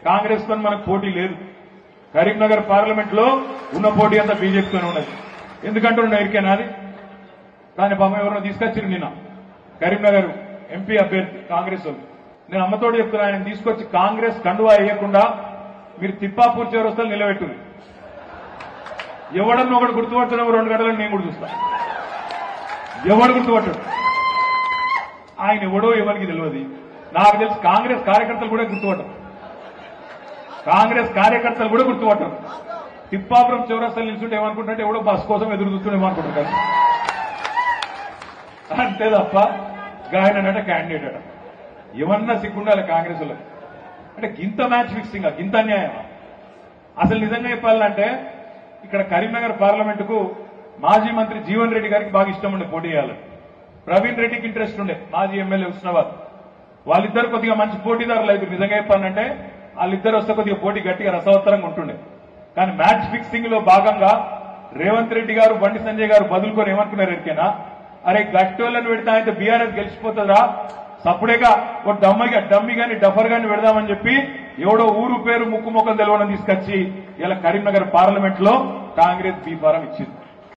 కాంగ్రెస్ తో మనకు పోటీ లేదు. కరీంనగర్ పార్లమెంట్ లో ఉన్న పోటీ అంతా బీజేపీతోనే ఉన్నది. ఎందుకంటున్నా ఎరికేనా అది? దాని పాపం ఎవరో తీసుకొచ్చారు నిన్న కరీంనగర్ ఎంపీ అభ్యర్థి కాంగ్రెస్ వాళ్ళు. నేను అమ్మతోడు చెప్తున్నా, ఆయన తీసుకొచ్చి కాంగ్రెస్ కండువా వేయకుండా మీరు తిప్పాపూర్ చివరస్తలు నిలబెట్టుంది. ఎవడన్నా ఒకటి గుర్తుపడుతున్నావు 2 గంటలను నేను కూడా చూస్తా. ఎవడు గుర్తుపట్టాడు? ఆయన ఎవడో ఎవరికి తెలియదు. నాకు తెలిసి కాంగ్రెస్ కార్యకర్తలు కూడా గుర్తుపట్టారు. కాంగ్రెస్ కార్యకర్తలు కూడా గుర్తుపట్టారు. తిప్పాపురం చౌరస్తాలు నిల్చుంటే ఏమనుకుంటుంటే ఎవడో బస్ కోసం ఎదురు చూస్తుండేమనుకుంటారు. అంతే తప్ప గాయనట క్యాండిడేట్ అట. ఏమన్నా సిగ్గుండాలి కాంగ్రెస్ లో అంటే గింత మ్యాచ్ ఫిక్సింగ్, గింత అన్యాయం. అసలు నిజంగా చెప్పాలంటే ఇక్కడ కరీంనగర్ పార్లమెంటుకు మాజీ మంత్రి జీవన్ రెడ్డి గారికి బాగా ఇష్టం ఉండే పోటీ చేయాలి. ప్రవీణ్ రెడ్డికి ఇంట్రెస్ట్ ఉండే, మాజీ ఎమ్మెల్యే హుస్నాబాద్. వాళ్ళిద్దరు కొద్దిగా మంచి పోటీదారులు అయితే నిజంగా చెప్పాలంటే వాళ్ళిద్దరు వస్తే కొద్దిగా పోటీ గట్టిగా రసవత్తరంగా ఉంటుండే. కానీ మ్యాచ్ ఫిక్సింగ్ లో భాగంగా రేవంత్ రెడ్డి గారు బండి సంజయ్ గారు బదులుకొని ఏమనుకున్నారు ఎరికేనా, అరే గట్టోళ్ళని పెడితే అయితే బీఆర్ఎస్ గెలిచిపోతుందా, సప్పుడేగా ఒక డమ్మి గాని డఫర్ గాని పెడదామని చెప్పి ఎవడో ఊరు పేరు ముక్కు ముఖం తెలవడం తీసుకొచ్చి ఇలా కరీంనగర్ పార్లమెంట్ లో కాంగ్రెస్ బీఫారం ఇచ్చింది.